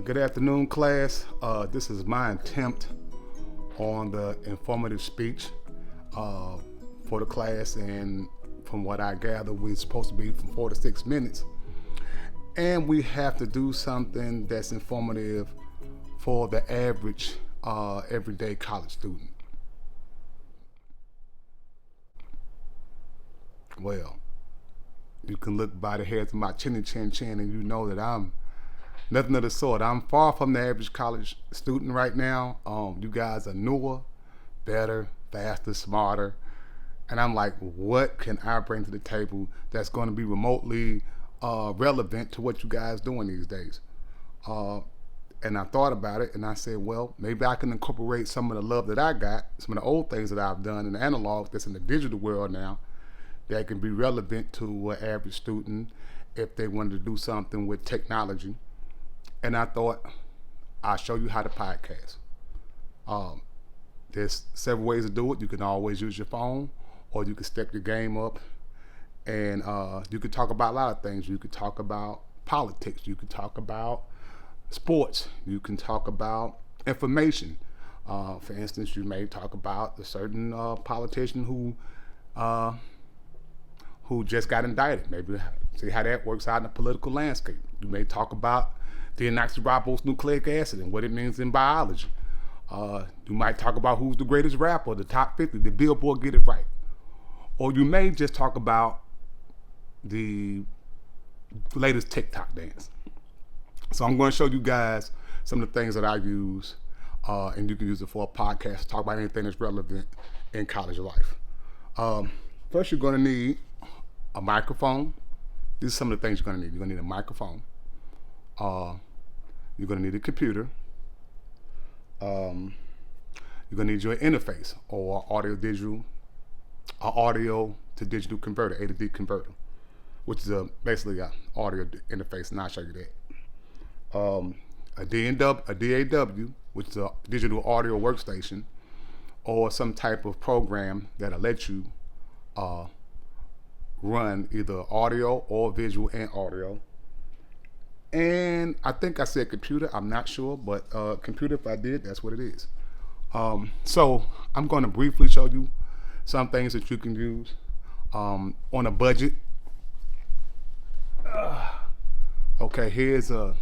Good afternoon, class. This is my attempt on the informative speech uh, for the class, and from what I gather, we're supposed to be from 4 to 6 minutes. And we have to do something that's informative for the average everyday college student. Well, you can look by the hairs of my chin, and you know that I'm nothing of the sort. I'm far from the average college student right now. You guys are newer, better, faster, smarter. And I'm like, what can I bring to the table that's going to be remotely relevant to what you guys doing these days? And I thought about it, and I said, well, maybe I can incorporate some of the love that I got, some of the old things that I've done in the analog that's in the digital world now, that can be relevant to an average student if they wanted to do something with technology. And I thought, I'll show you how to podcast. Um, there's several ways to do it. You can always use your phone, or you can step your game up, and you can talk about a lot of things. You could talk about politics. You could talk about sports. You can talk about information. For instance, you may talk about a certain politician who just got indicted. Maybe see how that works out in the political landscape. You may talk about deoxyribose nucleic acid and what it means in biology. You might talk about who's the greatest rapper, the top 50, the Billboard Get It Right. Or you may just talk about the latest TikTok dance. So I'm going to show you guys some of the things that I use, and you can use it for a podcast to talk about anything that's relevant in college life. First, you're going to need a microphone. These are some of the things you're going to need. You're going to need a microphone. You're going to need a computer. You're going to need your interface, or audio to digital converter, A to D converter, which is basically an audio interface, and I'll show you that. A DAW, which is a digital audio workstation, or some type of program that'll let you run either audio or visual and audio. And I think I said computer, I'm not sure, but computer, if I did, that's what it is. So I'm going to briefly show you some things that you can use on a budget. Okay, here's a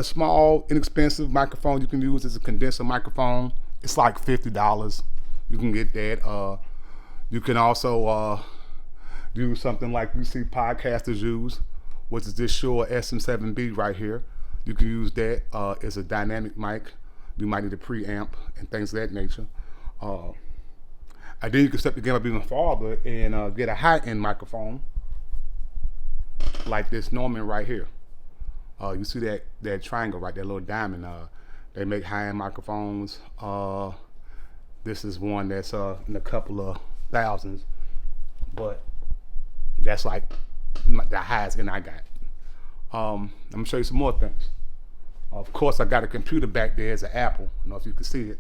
small, inexpensive microphone you can use. It's a condenser microphone. It's like $50. You can get that. You can also use something like you see podcasters use, which is this Shure SM7B right here. You can use that. It's a dynamic mic. You might need a preamp and things of that nature. And then you can step the game up even farther and get a high-end microphone like this Norman right here. You see that triangle right there, little diamond. They make high-end microphones. This is one that's in a couple of thousands, but that's like the highest end I got. I'm gonna show you some more things. Of course, I got a computer back there. It's an Apple. I don't know if you can see it,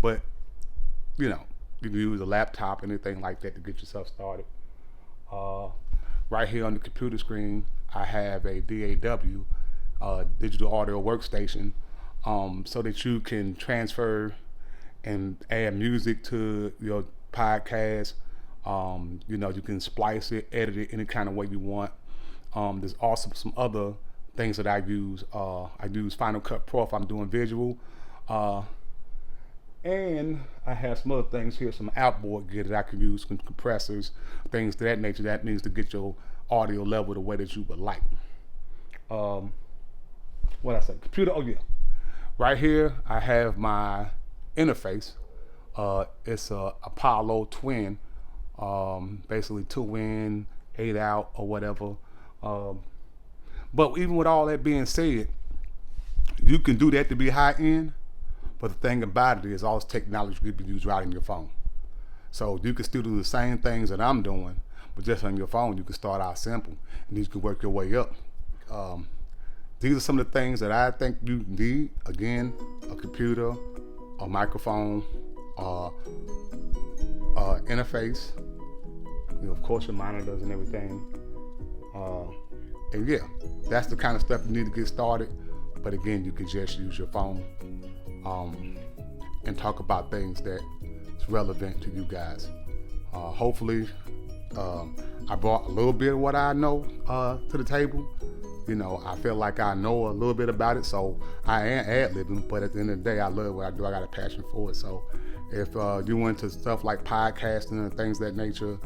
but you can use a laptop, anything like that, to get yourself started. Right here on the computer screen, I have a DAW, digital audio workstation, so that you can transfer and add music to your podcast. You can splice it, edit it any kind of way you want. There's also some other things that I use. I use Final Cut Pro if I'm doing visual. And I have some other things here, some outboard gear that I can use, some compressors, things to that nature. That means to get your audio level the way that you would like. What I say? Computer, oh yeah. Right here, I have my interface. It's a Apollo Twin, basically 2-in, 8-out, or whatever. But even with all that being said, you can do that to be high end. But the thing about it is, all this technology can be used right in your phone. So you can still do the same things that I'm doing, but just on your phone, you can start out simple, and you can work your way up. These are some of the things that I think you need. Again, a computer, a microphone, interface, of course your monitors and everything, And yeah, that's the kind of stuff you need to get started. But again, you can just use your phone and talk about things that's relevant to you guys. Hopefully, I brought a little bit of what I know to the table. You know, I feel like I know a little bit about it, so I am ad-libbing, but at the end of the day, I love what I do. I got a passion for it. So if you're into stuff like podcasting and things of that nature,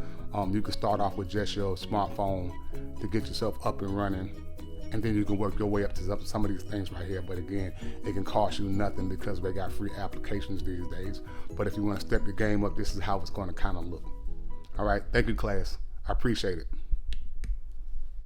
you can start off with just your smartphone to get yourself up and running, and then you can work your way up to some of these things right here. But again, it can cost you nothing because they got free applications these days. But if you want to step your game up, this is how it's going to kind of look. All right, thank you, class. I appreciate it.